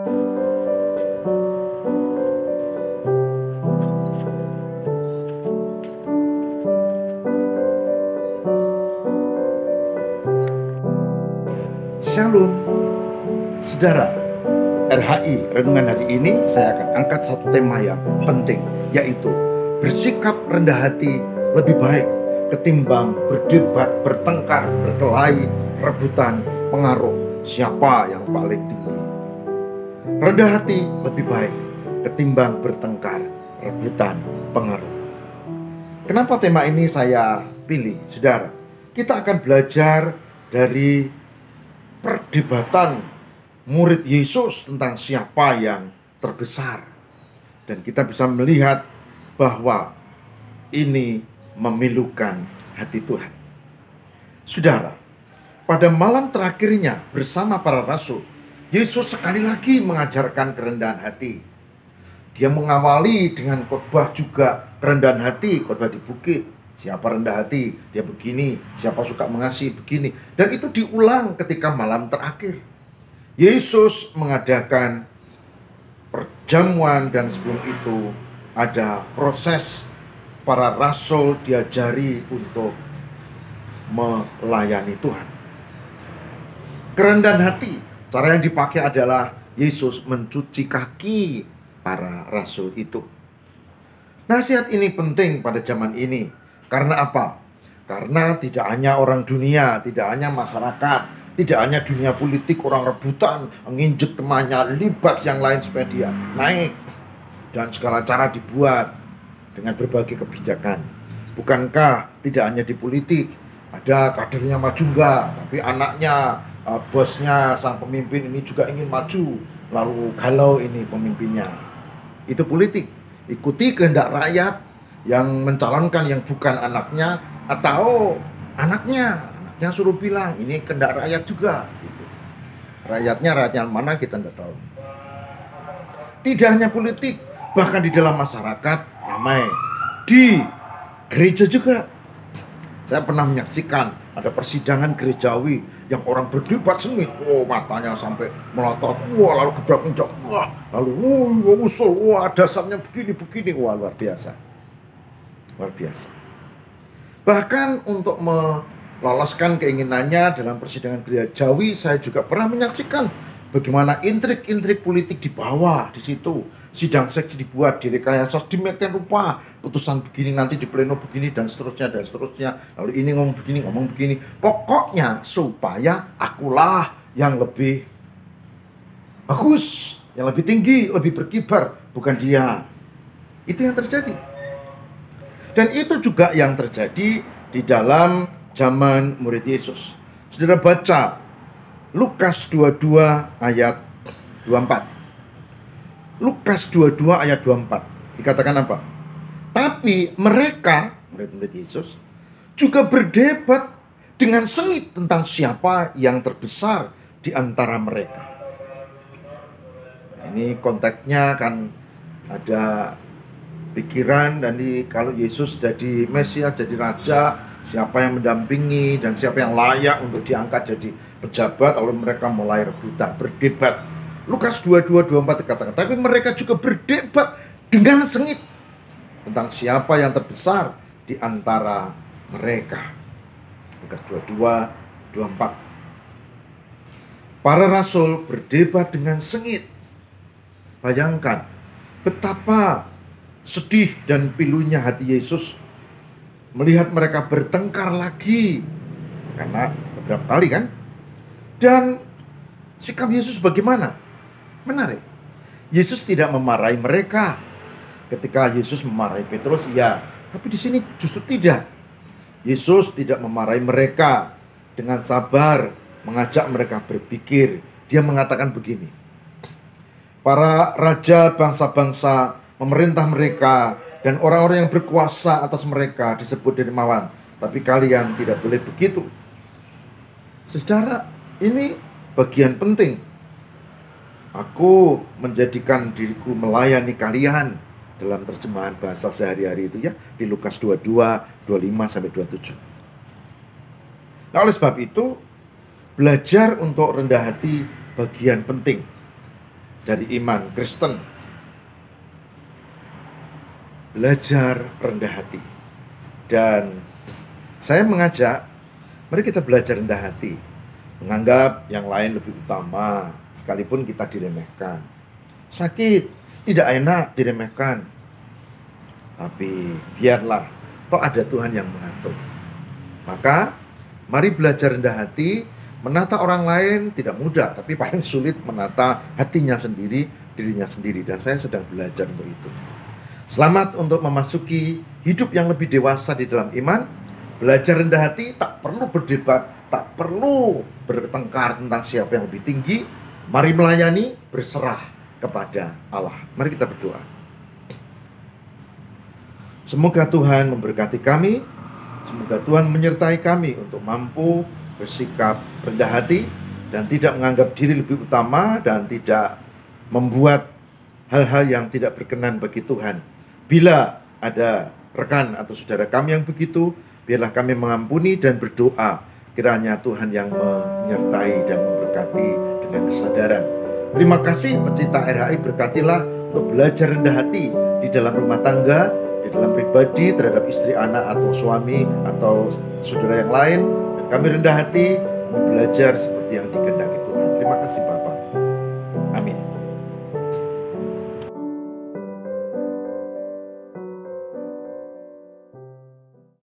Shalom, saudara. RHI Renungan hari ini saya akan angkat satu tema yang penting, yaitu bersikap rendah hati lebih baik ketimbang berdebat, bertengkar, berkelahi, rebutan, pengaruh siapa yang paling tinggi. Rendah hati lebih baik ketimbang bertengkar, rebutan, pengaruh. Kenapa tema ini saya pilih, saudara? Kita akan belajar dari perdebatan murid Yesus tentang siapa yang terbesar. Dan kita bisa melihat bahwa ini memilukan hati Tuhan. Saudara, pada malam terakhirnya bersama para rasul, Yesus sekali lagi mengajarkan kerendahan hati. Dia mengawali dengan khotbah juga kerendahan hati, khotbah di bukit. Siapa rendah hati, dia begini. Siapa suka mengasihi, begini. Dan itu diulang ketika malam terakhir. Yesus mengadakan perjamuan, dan sebelum itu ada proses para rasul diajari untuk melayani Tuhan. Kerendahan hati, cara yang dipakai adalah Yesus mencuci kaki para rasul itu. Nasihat ini penting pada zaman ini. Karena apa? Karena tidak hanya orang dunia, tidak hanya masyarakat, tidak hanya dunia politik, orang rebutan, menginjek temannya, libas yang lain supaya dia naik. Dan segala cara dibuat dengan berbagai kebijakan. Bukankah tidak hanya di politik, ada kadernya maju enggak, tapi anaknya, bosnya, sang pemimpin ini juga ingin maju, lalu galau ini pemimpinnya. Itu politik. Ikuti kehendak rakyat yang mencalonkan yang bukan anaknya, atau anaknya suruh bilang ini kehendak rakyat juga gitu. Rakyat yang mana kita tidak tahu. Tidak hanya politik, bahkan di dalam masyarakat ramai. Di gereja juga saya pernah menyaksikan ada persidangan gerejawi yang orang berdebat sengit, matanya sampai melotot, lalu gebrak injak, lalu usul, dasarnya begini, luar biasa. Luar biasa. Bahkan untuk meloloskan keinginannya dalam persidangan gerejawi, saya juga pernah menyaksikan bagaimana intrik-intrik politik di bawah di situ. Sidang seks dibuat, direkayasa, demikian rupa, putusan begini, nanti di pleno begini, dan seterusnya. Lalu ini ngomong begini. Pokoknya supaya akulah yang lebih bagus, yang lebih tinggi, lebih berkibar, bukan dia. Itu yang terjadi. Dan itu juga yang terjadi di dalam zaman murid Yesus. Saudara baca Lukas 22 ayat 24. Lukas 22 ayat 24. Dikatakan apa? Tapi mereka, murid-murid Yesus, juga berdebat dengan sengit tentang siapa yang terbesar di antara mereka. Ini konteksnya kan ada pikiran, dan kalau Yesus jadi Mesias, jadi Raja, siapa yang mendampingi dan siapa yang layak untuk diangkat jadi pejabat. Lalu mereka mulai rebutan, berdebat. Lukas 22:24 dikatakan, tapi mereka juga berdebat dengan sengit tentang siapa yang terbesar di antara mereka. Lukas 22:24. Para rasul berdebat dengan sengit. Bayangkan betapa sedih dan pilunya hati Yesus melihat mereka bertengkar lagi, karena beberapa kali kan. Dan sikap Yesus bagaimana? Menarik. Yesus tidak memarahi mereka. Ketika Yesus memarahi Petrus, iya, tapi di sini justru tidak. Yesus tidak memarahi mereka, dengan sabar mengajak mereka berpikir. Dia mengatakan begini, para raja bangsa-bangsa memerintah mereka, dan orang-orang yang berkuasa atas mereka disebut dermawan. Tapi kalian tidak boleh begitu. Saudara, ini bagian penting. Aku menjadikan diriku melayani kalian, dalam terjemahan bahasa sehari-hari itu ya, di Lukas 22, 25-27. Nah, oleh sebab itu, belajar untuk rendah hati bagian penting. dari iman Kristen. Belajar rendah hati. Dan saya mengajak, mari kita belajar rendah hati. Menganggap yang lain lebih utama, sekalipun kita diremehkan. Sakit, tidak enak diremehkan. Tapi biarlah, toh ada Tuhan yang mengatur. Maka, mari belajar rendah hati. Menata orang lain tidak mudah, tapi paling sulit menata hatinya sendiri, dirinya sendiri. Dan saya sedang belajar untuk itu. Selamat untuk memasuki hidup yang lebih dewasa di dalam iman. Belajar rendah hati, tak perlu berdebat, tak perlu bertengkar tentang siapa yang lebih tinggi. Mari melayani, berserah kepada Allah. Mari kita berdoa. Semoga Tuhan memberkati kami. Semoga Tuhan menyertai kami untuk mampu bersikap rendah hati dan tidak menganggap diri lebih utama dan tidak membuat hal-hal yang tidak berkenan bagi Tuhan. Bila ada rekan atau saudara kami yang begitu, biarlah kami mengampuni dan berdoa kiranya Tuhan yang menyertai dan memberkati dengan kesadaran. Terima kasih pecinta RHI, berkatilah untuk belajar rendah hati di dalam rumah tangga, di dalam pribadi, terhadap istri, anak, atau suami, atau saudara yang lain. Dan kami rendah hati belajar seperti yang dikehendaki Tuhan. Terima kasih Pak.